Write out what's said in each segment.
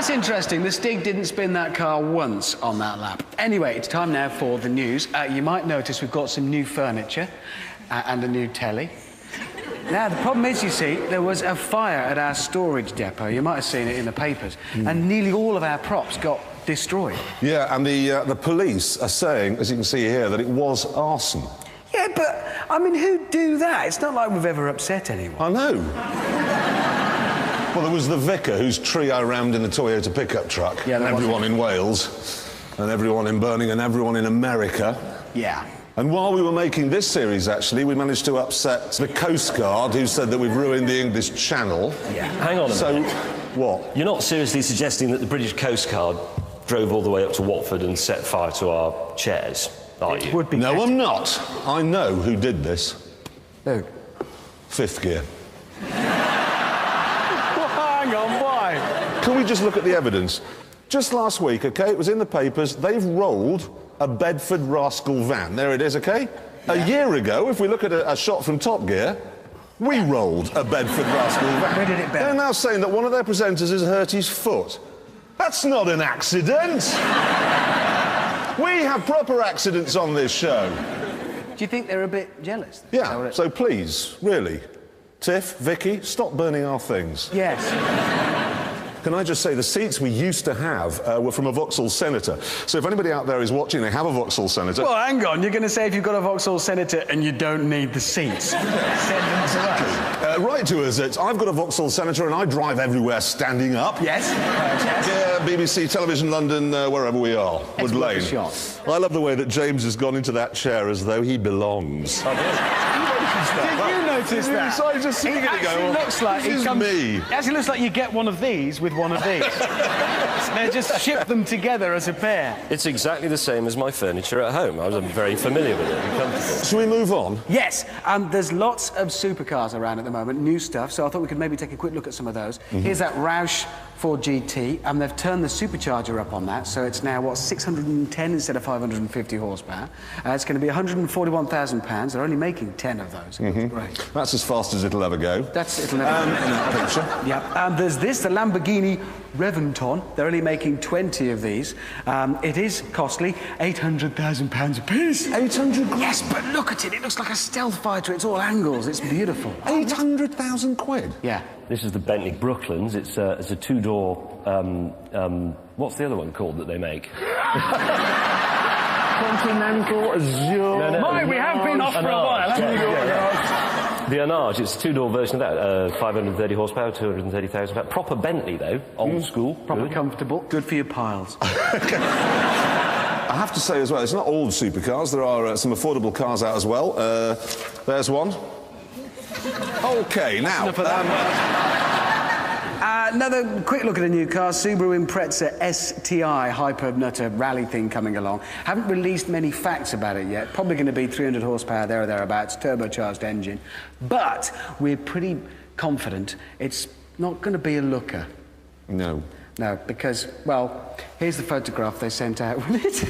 That's interesting. The Stig didn't spin that car once on that lap. Anyway, it's time now for the news. You might notice we've got some new furniture and a new telly. Now, the problem is, you see, there was a fire at our storage depot. You might have seen it in the papers. And nearly all of our props got destroyed. Yeah, and the police are saying, as you can see here, that it was arson. Yeah, but, I mean, who'd do that? It's not like we've ever upset anyone. I know. Well, there was the vicar whose trio rammed in the Toyota pickup truck. Yeah, and everyone in Wales, and everyone in Birmingham, and everyone in America. Yeah. And while we were making this series, actually, we managed to upset the Coast Guard, who said that we've ruined the English Channel. Yeah. Hang on a minute. What? You're not seriously suggesting that the British Coast Guard drove all the way up to Watford and set fire to our chairs, are you? Would be No, better. I'm not. I know who did this. Who? Fifth Gear. Hang on, why? Can we just look at the evidence? Just last week, OK, it was in the papers, they've rolled a Bedford Rascal van. There it is, OK? Yeah. A year ago, if we look at a shot from Top Gear, we rolled a Bedford Rascal van. Where did it bear? They're now saying that one of their presenters has hurt his foot. That's not an accident. We have proper accidents on this show. Do you think they're a bit jealous? Yeah, so please, really, Tiff, Vicky, stop burning our things. Yes. Can I just say, the seats we used to have were from a Vauxhall Senator. So if anybody out there is watching, they have a Vauxhall Senator... Well, hang on. You're going to say if you've got a Vauxhall Senator and you don't need the seats. Send them to us. Write to us. I've got a Vauxhall Senator and I drive everywhere standing up. Yes. Yeah, BBC, Television London, wherever we are. Wood Lane. Shot. I love the way that James has gone into that chair as though he belongs. Did you notice that? So I just sitting it it actually going, looks like this is me. It actually looks like you get one of these with one of these. They just ship them together as a pair. It's exactly the same as my furniture at home. I'm very familiar with it and comfortable. Shall we move on? Yes, there's lots of supercars around at the moment, new stuff, so I thought we could maybe take a quick look at some of those. Here's that Roush 4GT, and they've turned the supercharger up on that, so it's now, what, 610 instead of 550 horsepower. It's going to be £141,000. They're only making 10 of those. Great. That's as fast as it'll ever go. It'll never in that picture. Yeah, and there's this, the Lamborghini Reventon. They're only making 20 of these. It is costly, £800,000 a piece. 800 grand? Yes, but look at it. It looks like a stealth fighter. It's all angles. It's beautiful. 800,000 quid? Yeah. This is the Bentley Brooklands. It's a two-door... what's the other one called that they make? Continental, Azure... Mike, we have been off for a while, haven't we? The Arnage, it's a two-door version of that. 530 horsepower, 230,000 pounds. Proper Bentley, though. Old school. Proper comfortable. Good for your piles. I have to say as well, it's not all supercars. There are some affordable cars out as well. There's one. OK, now... Enough of that. Another quick look at a new car, Subaru Impreza STI Hyper Nutter rally thing coming along. Haven't released many facts about it yet. Probably going to be 300 horsepower there or thereabouts, turbocharged engine. But we're pretty confident it's not going to be a looker. No. No, because, well, here's the photograph they sent out with it. No,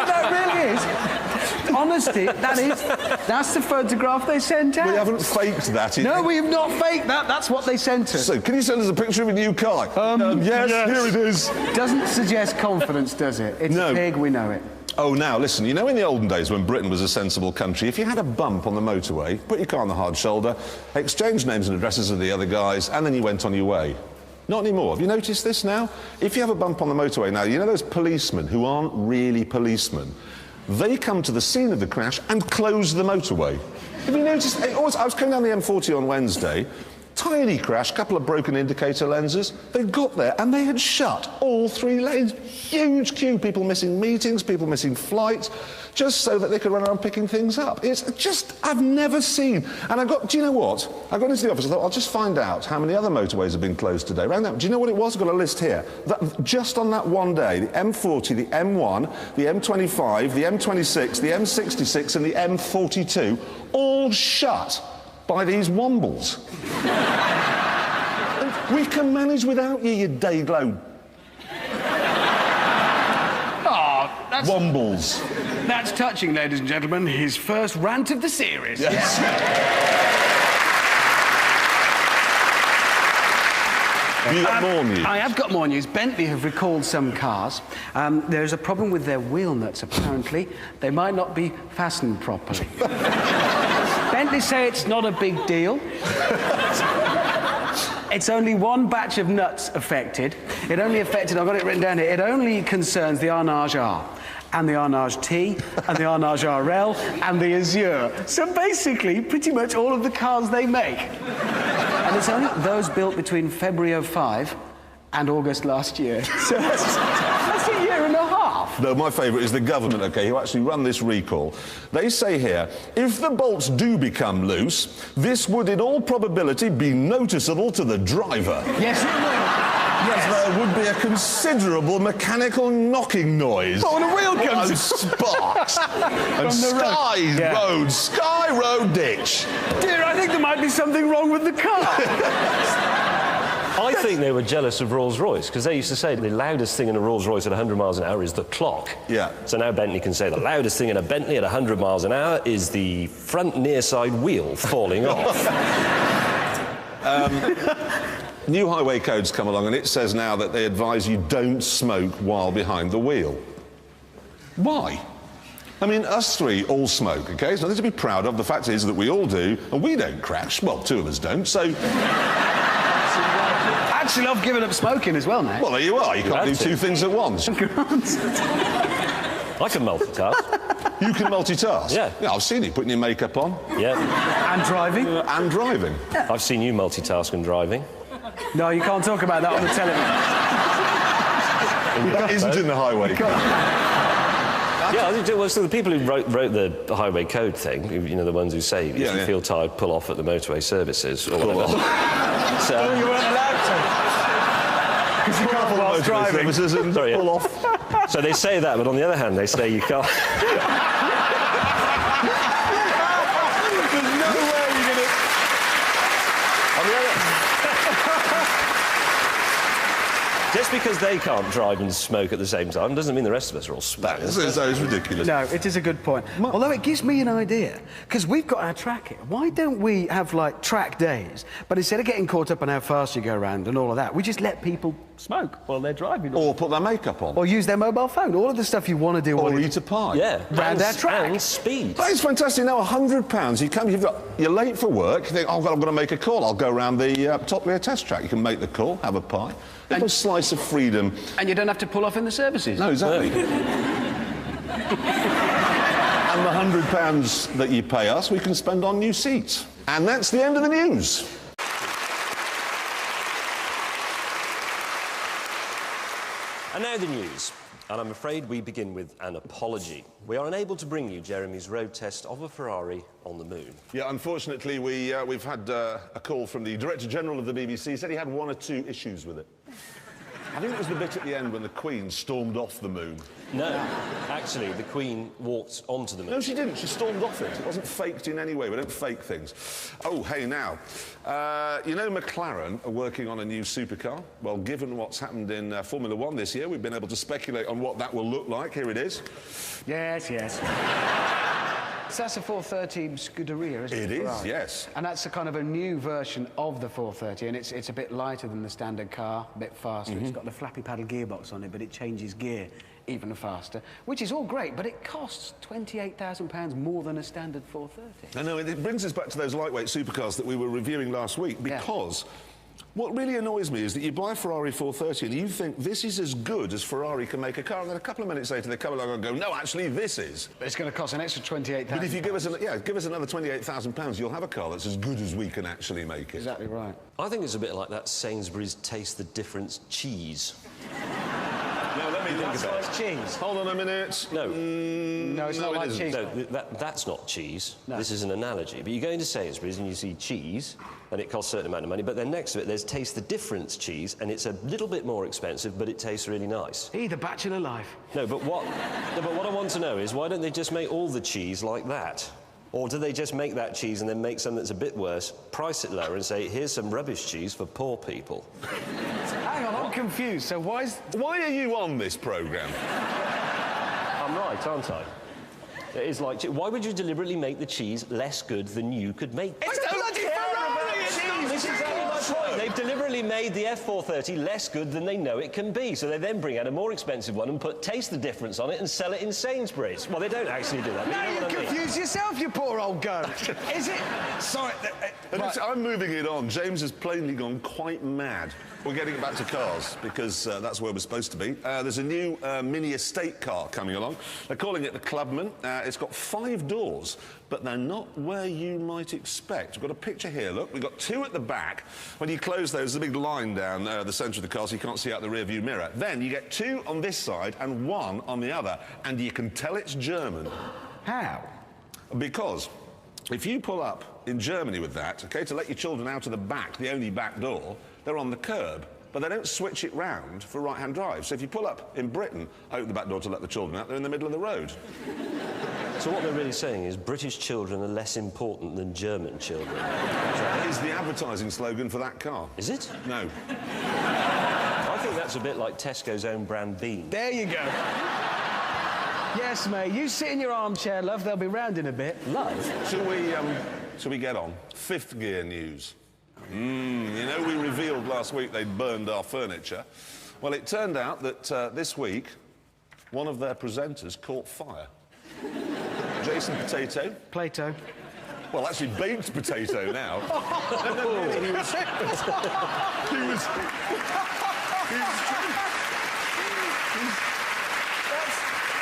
that really is. Honesty, that's the photograph they sent out. We haven't faked that. No, we have not faked that. That's what they sent us. So, can you send us a picture of a new car? Yes, here it is. Doesn't suggest confidence, does it? It's No. a pig, we know it. Oh, now, listen, you know in the olden days when Britain was a sensible country, if you had a bump on the motorway, put your car on the hard shoulder, exchange names and addresses of the other guys, and then you went on your way. Not anymore. Have you noticed this now? If you have a bump on the motorway now, you know those policemen who aren't really policemen? They come to the scene of the crash and close the motorway. Have you noticed? I was coming down the M40 on Wednesday, tiny crash, couple of broken indicator lenses. They got there and they had shut all three lanes. Huge queue, people missing meetings, people missing flights, just so that they could run around picking things up. It's just, I've never seen. And do you know what? I got into the office, I thought, I'll just find out how many other motorways have been closed today. Do you know what it was? I've got a list here. Just on that one day, the M40, the M1, the M25, the M26, the M66 and the M42, all shut by these wombles. We can manage without you, you day-glow. Oh, Wombles. That's touching, ladies and gentlemen. His first rant of the series. Yes. Yeah. Have you got more news? I have got more news. Bentley have recalled some cars. There's a problem with their wheel nuts, apparently. They might not be fastened properly. Bentley say it's not a big deal. It's only one batch of nuts affected. It only affected, I've got it written down here, it only concerns the Arnage R, and the Arnage T, and the Arnage RL, and the Azure. So basically, pretty much all of the cars they make. And it's only those built between February '05 and August last year. So that's a year and a half. No, my favourite is the government, OK, who actually run this recall. They say here, if the bolts do become loose, this would in all probability be noticeable to the driver. Yes, it will. Yes. There would be a considerable mechanical knocking noise. Oh, when a wheel comes... And sparks. And the road. Sky Road ditch. Dear, I think there might be something wrong with the car. I think they were jealous of Rolls-Royce, because they used to say the loudest thing in a Rolls-Royce at 100 miles an hour is the clock. Yeah. So now Bentley can say the loudest thing in a Bentley at 100 miles an hour is the front near side wheel falling off. New highway codes come along, and it says now that they advise you don't smoke while behind the wheel. Why? I mean, us three all smoke, OK? It's nothing to be proud of. The fact is that we all do, and we don't crash. Well, two of us don't, so... Actually, I've given up smoking as well now. Well, there you are. You can't do two things at once. I can multitask. You can multitask? Yeah. Yeah, I've seen you putting your makeup on. Yeah. And driving. And driving. I've seen you multitask and driving. No, you can't talk about that on the television. That isn't in the highway. Yeah, I think, well, so the people who wrote the highway code thing, you know, the ones who say if you feel tired, pull off at the motorway services or whatever. So you weren't allowed to. Because you can't while driving. Services and pull off. So they say that, but on the other hand, they say you can't. There's no way you're going to... On the other... Just because they can't drive and smoke at the same time doesn't mean the rest of us are all spankers. That is ridiculous. No, it is a good point. Although it gives me an idea, because we've got our track here. Why don't we have, like, track days, but instead of getting caught up on how fast you go around and all of that, we just let people smoke while they're driving. Or put their makeup on. Or use their mobile phone. All of the stuff you want to do. Or eat a pie. Yeah. Round our track. And speed. That is fantastic. Now, £100, you're late for work, you think, oh, God, I'm going to make a call. I'll go around the top rear test track. You can make the call, have a pie. A little slice of freedom. And you don't have to pull off in the services. No, exactly. And the £100 that you pay us, we can spend on new seats. And that's the end of the news. And now the news. And I'm afraid we begin with an apology. We are unable to bring you Jeremy's road test of a Ferrari on the moon. Yeah, unfortunately, we've had a call from the Director General of the BBC. He said he had one or two issues with it. I think it was the bit at the end when the Queen stormed off the moon. No, actually, the Queen walked onto the moon. No, she didn't. She stormed off it. It wasn't faked in any way. We don't fake things. Oh, hey, now. You know McLaren are working on a new supercar? Well, given what's happened in Formula One this year, we've been able to speculate on what that will look like. Here it is. Yes, yes. So that's a 430 Scuderia, isn't it? It is, yes. And that's a kind of a new version of the 430, and it's a bit lighter than the standard car, a bit faster. It's got the flappy paddle gearbox on it, but it changes gear even faster, which is all great, but it costs £28,000 more than a standard 430. I know, it brings us back to those lightweight supercars that we were reviewing last week, because what really annoys me is that you buy a Ferrari 430 and you think this is as good as Ferrari can make a car, and then a couple of minutes later they come along and go, no, actually, this is. But it's going to cost an extra £28,000. But if you give us another £28,000, you'll have a car that's as good as we can actually make it. Exactly right. I think it's a bit like that Sainsbury's Taste the Difference cheese. No, let me think about it. It's cheese. Hold on a minute. No. No, it's not like isn't. cheese. No, that's not cheese. No. This is an analogy. But you go into Sainsbury's and you see cheese, and it costs a certain amount of money, but then next to it there's Taste the Difference cheese, and it's a little bit more expensive, but it tastes really nice. The bachelor life. No, but what I want to know is, why don't they just make all the cheese like that? Or do they just make that cheese and then make something that's a bit worse, price it lower and say, here's some rubbish cheese for poor people? Hang on, I'm confused. So why are you on this programme? I'm right, aren't I? It is like... Why would you deliberately make the cheese less good than you could make it? It's a bloody Ferrari! This is exactly my point. No, they've deliberately made the F430 less good than they know it can be, so they then bring out a more expensive one and put Taste the Difference on it and sell it in Sainsbury's. Well, they don't actually do that. Now you know you what I mean. confuse yourself, you poor old goat. Is it? Sorry. Right. I'm moving it on. James has plainly gone quite mad. We're getting back to cars, because that's where we're supposed to be. There's a new mini estate car coming along. They're calling it the Clubman. It's got 5 doors, but they're not where you might expect. We've got a picture here, look. We've got 2 at the back. When you close those, there's a big line down the centre of the car, so you can't see out the rear-view mirror. Then you get 2 on this side and 1 on the other, and you can tell it's German. How? Because if you pull up in Germany with that, OK, to let your children out of the back, the only back door, they're on the curb. But they don't switch it round for right-hand drive. So if you pull up in Britain, open the back door to let the children out, they're in the middle of the road. So what they're really saying is British children are less important than German children. That is the advertising slogan for that car. Is it? No. I think that's a bit like Tesco's own brand bean. There you go. Yes, mate. You sit in your armchair, love. They'll be round in a bit. Love? Shall we get on? 5th gear news. You know, we revealed last week they'd burned our furniture. Well, it turned out that this week, one of their presenters caught fire. Jason Potato. Plato. Well, actually, baked potato now. No,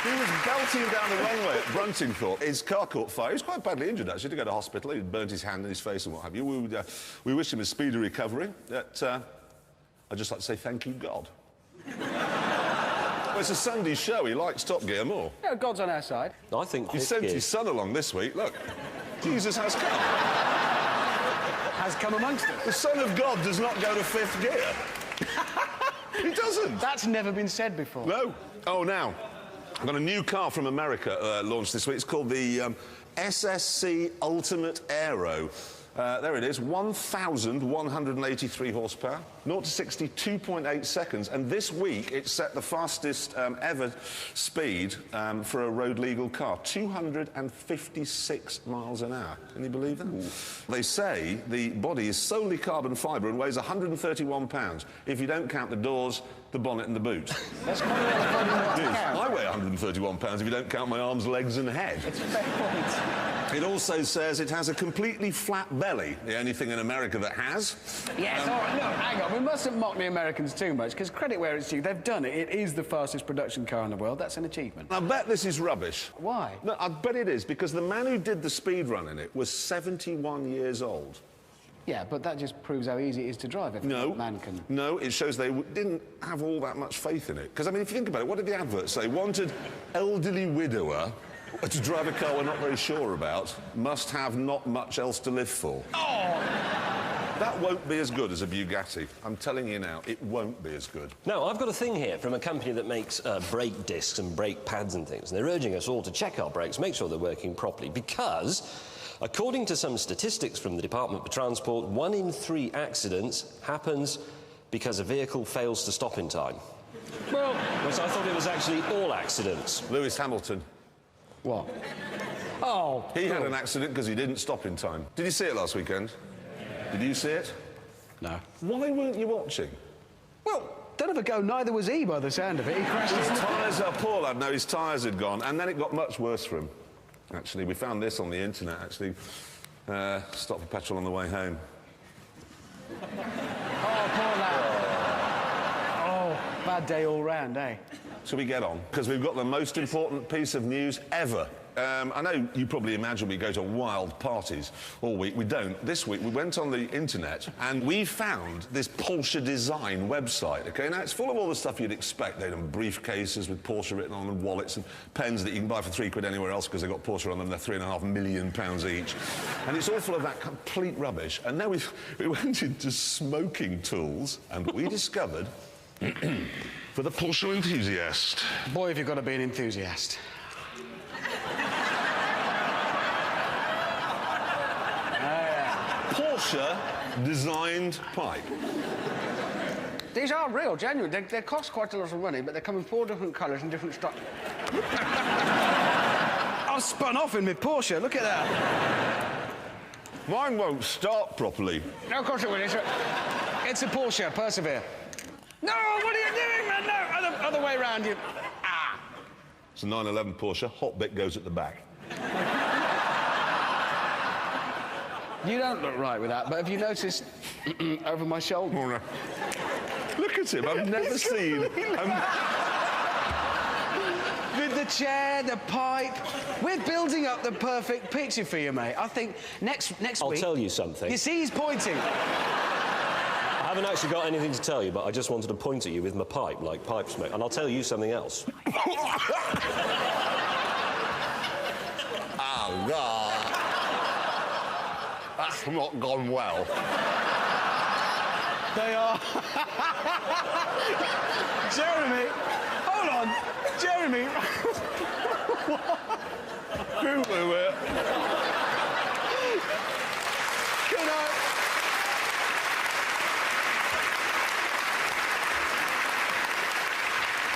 he was belting down the runway at Bruntingthorpe. His car caught fire. He was quite badly injured, actually, to go to hospital. He'd burnt his hand and his face and what have you. We wish him a speedy recovery. I'd just like to say thank you, God. Well, it's a Sunday show. He likes Top Gear more. Yeah, God's on our side. I think He sent his son along this week. Look, Jesus has come. Has come amongst us. The Son of God does not go to 5th gear. He doesn't. That's never been said before. No. Oh, now, I've got a new car from America launched this week. It's called the SSC Ultimate Aero. There it is, 1,183 horsepower, 0 to 60, 2.8 seconds. And this week, it set the fastest ever speed for a road-legal car, 256 miles an hour. Can you believe that? Ooh. They say the body is solely carbon fibre and weighs 131 pounds, if you don't count the doors, the bonnet and the boot. That's quite a lot of fun. I weigh 131 pounds if you don't count my arms, legs and head. It's a fair point. It also says it has a completely flat belly, the only thing in America that has. Yes, all right, look, hang on, we mustn't mock the Americans too much, because credit where it's due, they've done it. It is the fastest production car in the world. That's an achievement. I bet this is rubbish. Why? No, I bet it is, because the man who did the speed run in it was 71 years old. Yeah, but that just proves how easy it is to drive if a man can... No, it shows they didn't have all that much faith in it. Because, I mean, if you think about it, what did the advert say? Wanted elderly widower to drive a car we're not very sure about, must have not much else to live for. Oh! That won't be as good as a Bugatti. I'm telling you now, it won't be as good. No, I've got a thing here from a company that makes brake discs and brake pads and things, and they're urging us all to check our brakes, make sure they're working properly, because, according to some statistics from the Department for Transport, 1 in 3 accidents happens because a vehicle fails to stop in time. Well, whereas I thought it was actually all accidents. Lewis Hamilton. What? Oh, he had an accident because he didn't stop in time. Did you see it last weekend? Did you see it? No. Why weren't you watching? Well, don't have a go, neither was he by the sound of it. He crashed his tyres are poor, lad. No, his tyres had gone, and then it got much worse for him. Actually, we found this on the internet, actually. Stopped for petrol on the way home. Oh, poor lad. Oh, bad day all round, eh? Shall we get on? Because we've got the most important piece of news ever. I know you probably imagine we go to wild parties all week. We don't. This week we went on the internet and we found this Porsche Design website, OK? Now, it's full of all the stuff you'd expect. They'd have briefcases with Porsche written on them, wallets and pens that you can buy for £3 anywhere else because they've got Porsche on them. They're £3.5 million each. And it's all full of that complete rubbish. And now we went into smoking tools and we discovered... for the Porsche enthusiast. Boy, have you got to be an enthusiast. Porsche designed pipe. These are real, genuine. They cost quite a lot of money, but they come in 4 different colours and different styles. I've spun off in my Porsche, look at that. Mine won't start properly. No, of course it will. it's a Porsche. Persevere. No, what are you doing, man? No, other way around you. Ah. It's a 911 Porsche. Hot bit goes at the back. You don't look right with that, but have you noticed over my shoulder? Oh, no. Look at him. I've never seen... With the chair, the pipe, we're building up the perfect picture for you, mate. I think next week... I'll tell you something. You see, he's pointing. I haven't actually got anything to tell you, but I just wanted to point at you with my pipe, like pipe smoke. And I'll tell you something else. Oh, God. That's not gone well. They are... Jeremy! Hold on! Jeremy! Boo-boo it.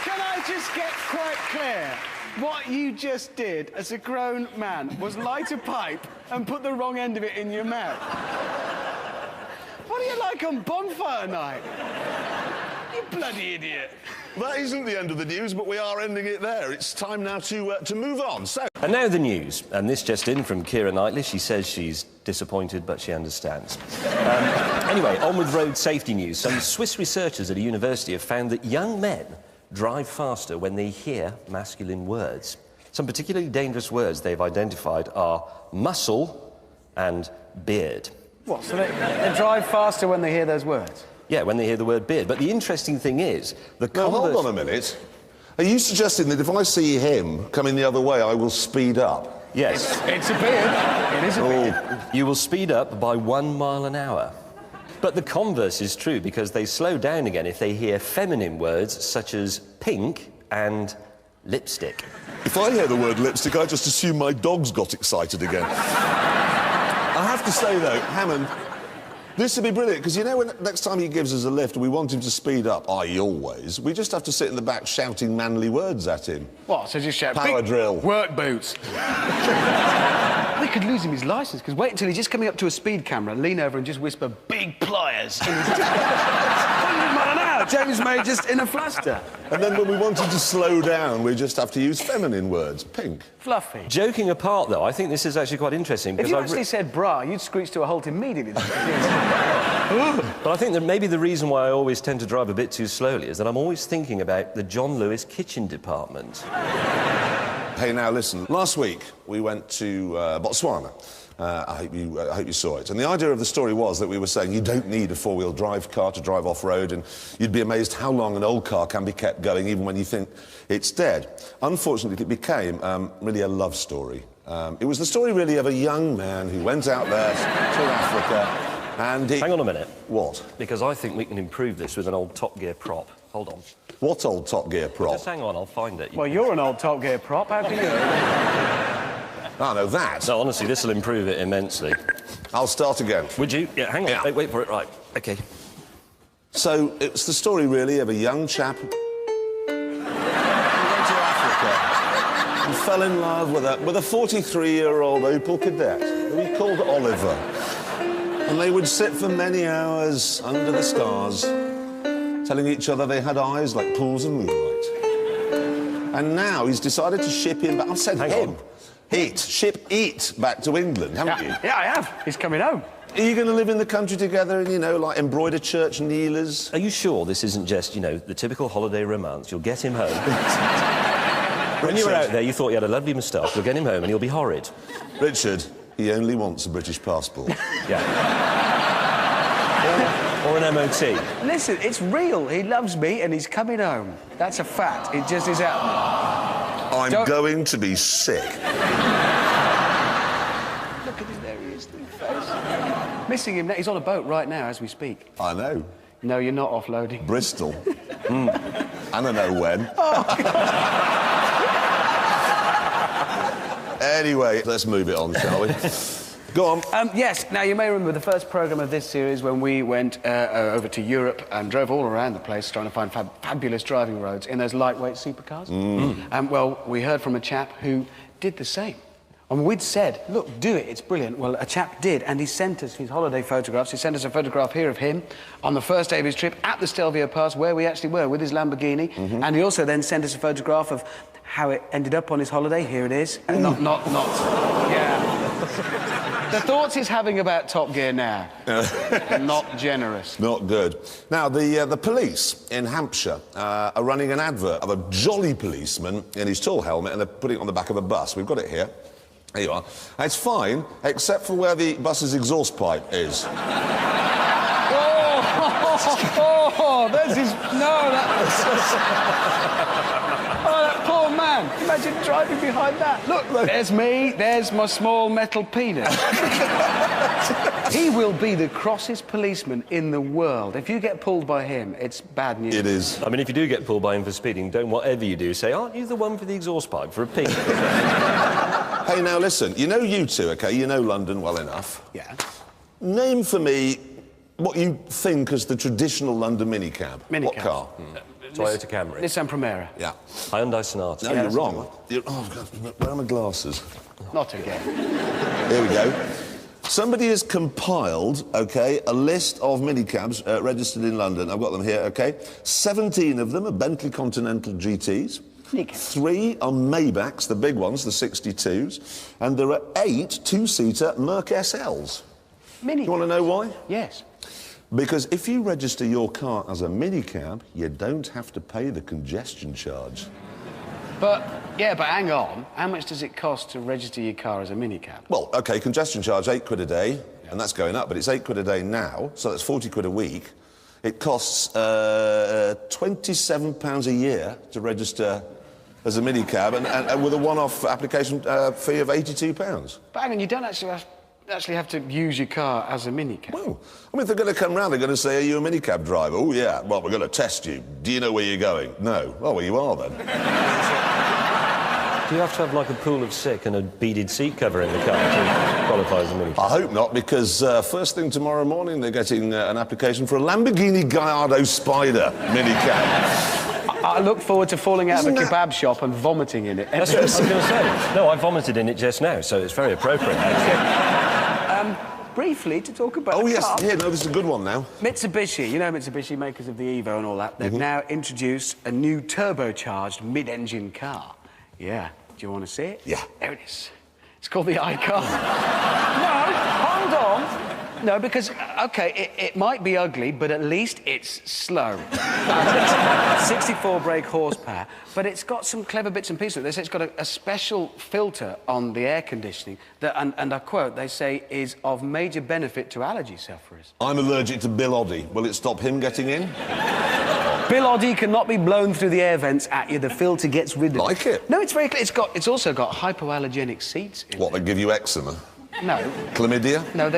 Can I just get quite clear? What you just did as a grown man was light a pipe and put the wrong end of it in your mouth. What are you like on bonfire night? You bloody idiot. That isn't the end of the news, but we are ending it there. It's time now to move on. So. And now the news. And this just in from Keira Knightley. She says she's disappointed, but she understands. Anyway, on with road safety news. Some Swiss researchers at a university have found that young men drive faster when they hear masculine words. Some particularly dangerous words they've identified are muscle and beard. What, so they drive faster when they hear those words? Yeah, when they hear the word beard. But the interesting thing is... Now, hold on a minute. Are you suggesting that if I see him coming the other way, I will speed up? Yes. It's a beard. It is a beard. You will speed up by 1 mile an hour. But the converse is true, because they slow down again if they hear feminine words such as pink and lipstick. If I hear the word lipstick, I just assume my dog's got excited again. I have to say, though, Hammond, this would be brilliant, because, you know, when next time he gives us a lift and we want him to speed up, i.e. always, we just have to sit in the back shouting manly words at him. What, so just shout... Power drill. Work boots. We could lose him his licence, because wait until he's just coming up to a speed camera, lean over and just whisper, big pliers. 100 mile an hour, James May just in a fluster. And then when we want him to slow down, we just have to use feminine words. Pink. Fluffy. Joking apart, though, I think this is actually quite interesting. If you actually said bra, you'd screech to a halt immediately. But I think that maybe the reason why I always tend to drive a bit too slowly is that I'm always thinking about the John Lewis kitchen department. Hey, now listen. Last week we went to Botswana. I hope you saw it. And the idea of the story was that we were saying you don't need a four-wheel drive car to drive off-road, and you'd be amazed how long an old car can be kept going even when you think it's dead. Unfortunately, it became really a love story. It was the story really of a young man who went out there to Africa and he... Hang on a minute. What? Because I think we can improve this with an old Top Gear prop. Hold on. What old Top Gear prop? Just hang on, I'll find it. Well, you're an old Top Gear prop, how can you... Oh, no, that. No, honestly, this will improve it immensely. I'll start again. Would you? Yeah, hang on. Yeah. Wait for it. Right. OK. So, it's the story, really, of a young chap who went to Africa and fell in love with a 43-year-old Opel Kadett who he called Oliver. And they would sit for many hours under the stars, telling each other they had eyes like pools of moonlight. And now he's decided to ship him back. I've said him. Ship it back to England, haven't you? Yeah, I have. He's coming home. Are you going to live in the country together and, you know, like embroider church kneelers? Are you sure this isn't just, you know, the typical holiday romance? You'll get him home. When you were out there, you thought you had a lovely moustache. You'll get him home and he'll be horrid. Richard, he only wants a British passport. Yeah. Or an MOT. Listen, it's real. He loves me and he's coming home. That's a fact. It just is happening. I'm going to be sick. Look at his, there he is, the face. Missing him now. He's on a boat right now as we speak. I know. No, you're not offloading. Bristol. And I know when. Anyway, let's move it on, shall we? Go on. Yes, now you may remember the first programme of this series when we went over to Europe and drove all around the place trying to find fabulous driving roads in those lightweight supercars. Well, we heard from a chap who did the same And we'd said, look, do it, it's brilliant. Well, a chap did, and he sent us his holiday photographs. He sent us a photograph here of him on the first day of his trip at the Stelvio Pass, where we actually were, with his Lamborghini. And he also then sent us a photograph of how it ended up on his holiday. Here it is. Not, yeah. The thoughts he's having about Top Gear now, not generous. Not good. Now, the police in Hampshire are running an advert of a jolly policeman in his tall helmet, and they're putting it on the back of a bus. We've got it here. There you are. It's fine, except for where the bus's exhaust pipe is. There's his... No, that poor man. Imagine driving behind that. Look, there's me, there's my small metal penis. He will be the crossest policeman in the world. If you get pulled by him, it's bad news. It is. I mean, if you do get pulled by him for speeding, don't whatever you do say, aren't you the one for the exhaust pipe for a pig? Hey, now listen, you know you two, OK? You know London well enough. Yeah. Name for me what you think is the traditional London minicab. Minicab. What car? Toyota Camry. Nissan Primera. Yeah. Hyundai Sonata. No, you're wrong. Oh, God, where are my glasses? Not again. Here we go. Somebody has compiled, OK, a list of minicabs registered in London. I've got them here, OK? 17 of them are Bentley Continental GTs. 3 are Maybachs, the big ones, the 62s. And there are 8 two-seater Merc SLs. Minicab. You want to know why? Yes. Because if you register your car as a minicab, you don't have to pay the congestion charge. But hang on. How much does it cost to register your car as a minicab? Well, OK, congestion charge, £8 a day, and that's going up, but it's £8 a day now, so that's £40 a week. It costs £27 a year to register as a minicab, and with a one-off application fee of £82. But hang on, you don't actually have to use your car as a minicab. Well, I mean, if they're going to come round, they're going to say, are you a minicab driver? Oh, yeah. Well, we're going to test you. Do you know where you're going? No. Oh, well, you are, then. Do you have to have, like, a pool of sick and a beaded seat cover in the car to qualify as a minicab? I hope not, because first thing tomorrow morning, they're getting an application for a Lamborghini Gallardo Spider minicab. I look forward to falling out of a kebab shop and vomiting in it. That's what I was going to say. No, I vomited in it just now, so it's very appropriate, actually. Briefly, to talk about Oh, yes. car. Yeah, no, this is a good one now. Mitsubishi, you know Mitsubishi, makers of the Evo and all that, they've now introduced a new turbocharged mid-engine car. Yeah. Do you want to see it? Yeah. There it is. It's called the iCar. No, hold on. No, because, OK, it might be ugly, but at least it's slow. 64 brake horsepower, but it's got some clever bits and pieces. They say it's got a special filter on the air conditioning that, and I quote, they say, is of major benefit to allergy sufferers. I'm allergic to Bill Oddie. Will it stop him getting in? Bill Oddie cannot be blown through the air vents at you. The filter gets rid of it. Like it? No, it's very clear. It's also got hypoallergenic seats in What, they give you eczema? No. Chlamydia? No,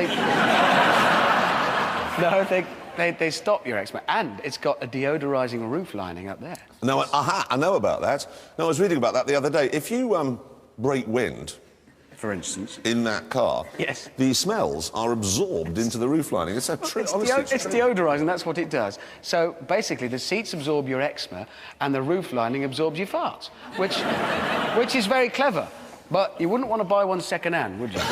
they stop your eczema. And it's got a deodorising roof lining up there. No, I know about that. No, I was reading about that the other day. If you break wind, for instance, in that car, yes, the smells are absorbed into the roof lining. It's a trick. It's deodorising, that's what it does. So basically, the seats absorb your eczema and the roof lining absorbs your farts, which is very clever. But you wouldn't want to buy one second-hand, would you? No.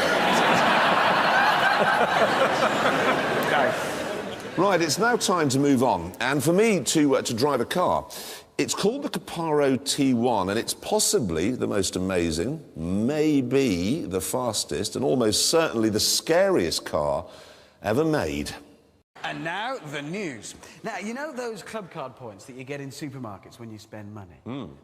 Right, it's now time to move on. And for me to drive a car, it's called the Caparo T1, and it's possibly the most amazing, maybe the fastest, and almost certainly the scariest car ever made. And now, the news. Now, you know those club card points that you get in supermarkets when you spend money?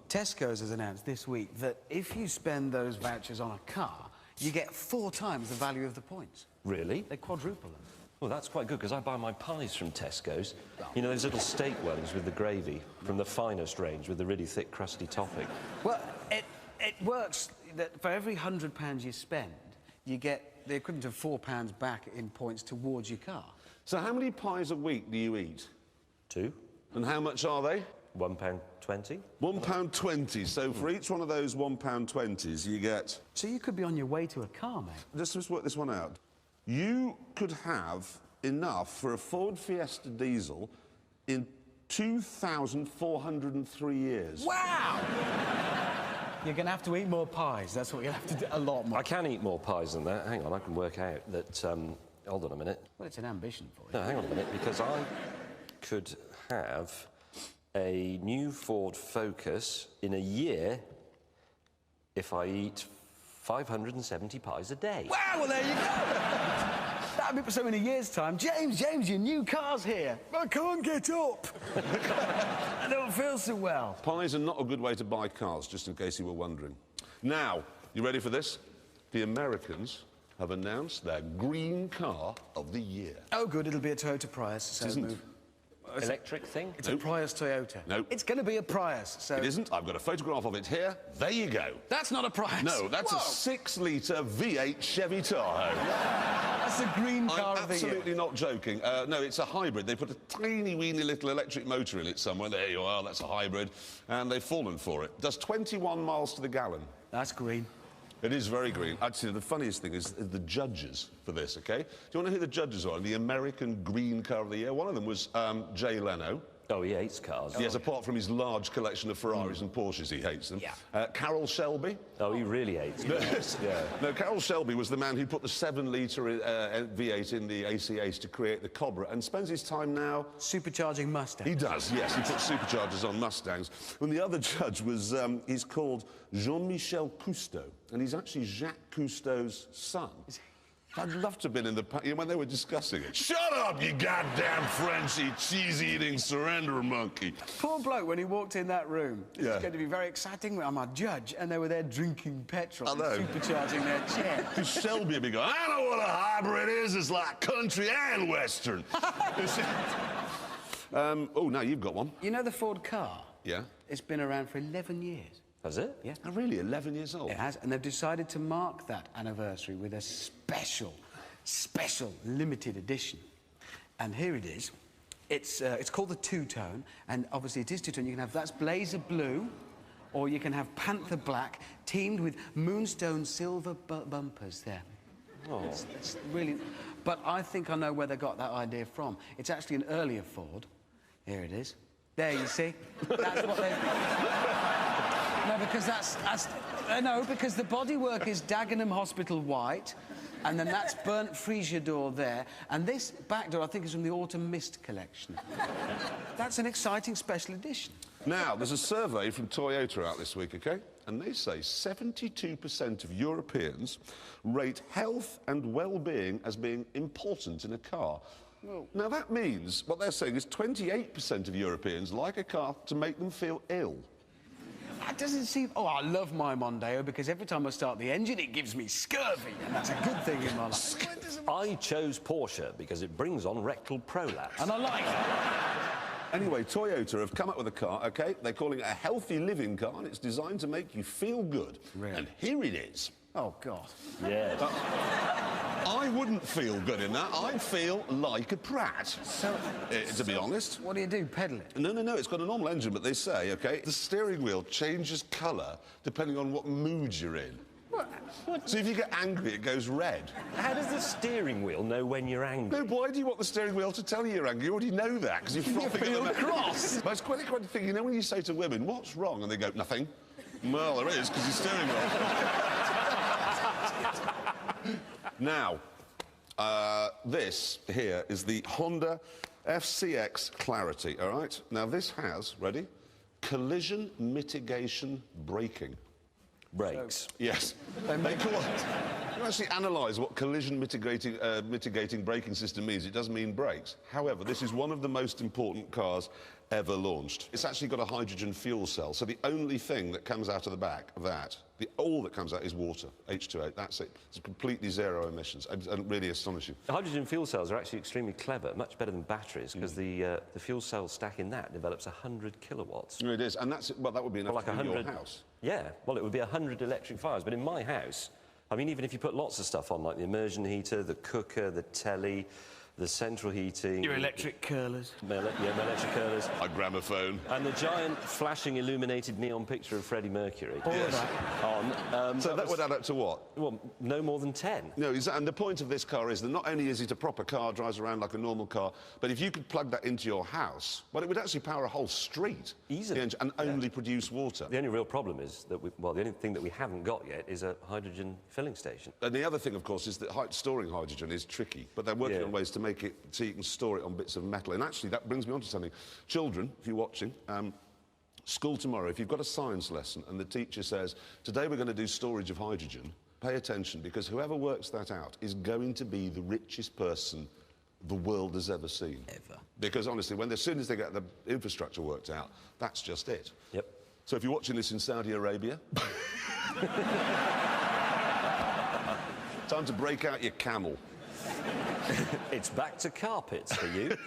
Tesco's has announced this week that if you spend those vouchers on a car, you get 4 times the value of the points. Really? They quadruple them. Well, that's quite good, because I buy my pies from Tesco's. You know, those little steak ones with the gravy from the finest range with the really thick, crusty topping. Well, it works that for every £100 you spend, you get the equivalent of £4 back in points towards your car. So how many pies a week do you eat? 2. And how much are they? £1.20. £1.20. So for each one of those £1.20s, you get... So you could be on your way to a car, mate. Let's just work this one out. You could have enough for a Ford Fiesta diesel in 2,403 years. Wow! You're going to have to eat more pies. That's what you'll have to do. A lot more. I can eat more pies than that. Hang on, I can work out that... hold on a minute. Well, it's an ambition for you. No, hang on a minute, because I could have a new Ford Focus in a year if I eat 570 pies a day. Wow, well, there you go. That'd be so in a year's time. James, your new car's here. I can't get up. I don't feel so well. Pies are not a good way to buy cars, just in case you were wondering. Now, you ready for this? The Americans have announced their green car of the year. Oh, good, it'll be a Toyota Prius. So Isn't. Electric thing? It's a Prius Toyota. No. It's going to be a Prius, so... It isn't. I've got a photograph of it here. There you go. That's not a Prius. No, that's a 6-litre V8 Chevy Tahoe. That's the green car I'm of the year. absolutely not joking. No, it's a hybrid. They put a tiny, weeny little electric motor in it somewhere. There you are, that's a hybrid. And they've fallen for it. Does 21 miles to the gallon. That's green. It is very green. Actually, the funniest thing is the judges for this, OK? Do you want to know who the judges are? The American Green Car of the Year. One of them was Jay Leno. Oh, he hates cars. Yes, apart from his large collection of Ferraris and Porsches, he hates them. Yeah. Carroll Shelby. Oh, he really hates cars. Yeah. No, Carroll Shelby was the man who put the 7-litre V8 in the AC8 to create the Cobra and spends his time now... Supercharging Mustang. He does, yes. He puts superchargers on Mustangs. And the other judge was... he's called Jean-Michel Cousteau, and he's actually Jacques Cousteau's son. I'd love to have been in the... when they were discussing it. Shut up, you goddamn Frenchy, cheese-eating surrender monkey. Poor bloke, when he walked in that room. It's Yeah. going to be very exciting. I'm a judge, and they were there drinking petrol I know. and supercharging their chair. Because Shelby would be going, I know what a hybrid is. It's like country and western. Oh, now you've got one. You know the Ford car? Yeah. It's been around for 11 years. Has it? Yeah. Oh, really? 11 years old? It has, and they've decided to mark that anniversary with a special limited edition. And here it is. It's called the Two-Tone, and obviously it is two-tone. You can have that's blazer blue, or you can have panther black, teamed with moonstone silver bumpers there. Oh. It's really... But I think I know where they got that idea from. It's actually an earlier Ford. Here it is. There, you see? That's what they... No, because no, because the bodywork is Dagenham Hospital white, and then that's burnt freesia door there, and this back door I think is from the Autumn Mist collection. That's an exciting special edition. Now, there's a survey from Toyota out this week, OK? And they say 72% of Europeans rate health and well-being as being important in a car. Well, now, that means, what they're saying is 28% of Europeans like a car to make them feel ill. That doesn't seem... Oh, I love my Mondeo because every time I start the engine, it gives me scurvy, and that's a good thing in my life. I chose Porsche because it brings on rectal prolapse. And I like it. Anyway, Toyota have come up with a car, OK? They're calling it a healthy living car, and it's designed to make you feel good. Really? And here it is. Oh, God. Yeah. I wouldn't feel good in that. I'd feel like a prat, to be honest. What do? Pedal it? No. It's got a normal engine, but they say, OK, the steering wheel changes colour depending on what mood you're in. What? So if you get angry, it goes red. How does the steering wheel know when you're angry? No, why do you want the steering wheel to tell you you're angry? You already know that, because you're frothing at the cross. But it's quite a thing, you know, when you say to women, what's wrong? And they go, nothing. Well, there is, because your steering wheel... Now, this here is the Honda FCX Clarity, all right? Now, this has, ready, collision mitigation braking. Brakes. Yes. They call it... You actually analyse what collision mitigating braking system means. It does mean brakes. However, this is one of the most important cars ever launched. It's actually got a hydrogen fuel cell, so the only thing that comes out of the back of that, all that comes out is water, H2O, that's it. It's completely zero emissions, and really astonishing. The hydrogen fuel cells are actually extremely clever, much better than batteries, because the fuel cell stack in that develops 100 kilowatts. It is, and that's, well, that would be enough like to heat your house. Yeah, well, it would be 100 electric fires, but in my house, I mean, even if you put lots of stuff on, like the immersion heater, the cooker, the telly, the central heating... Your electric curlers. My electric curlers. A gramophone. And the giant flashing illuminated neon picture of Freddie Mercury. All of that. On. So that would add up to what? Well, no more than 10. No, and the point of this car is that not only is it a proper car, drives around like a normal car, but if you could plug that into your house, well, it would actually power a whole street. Easily. And only produce water. The only real problem is that, the only thing that we haven't got yet is a hydrogen filling station. And the other thing, of course, is that storing hydrogen is tricky, but they're working on ways to make it so you can store it on bits of metal. And actually, that brings me on to something. Children, if you're watching, school tomorrow, if you've got a science lesson and the teacher says, today we're going to do storage of hydrogen, pay attention, because whoever works that out is going to be the richest person the world has ever seen. Ever. Because honestly, as soon as they get the infrastructure worked out, that's just it. Yep. So if you're watching this in Saudi Arabia... time to break out your Camel. It's back to carpets for you.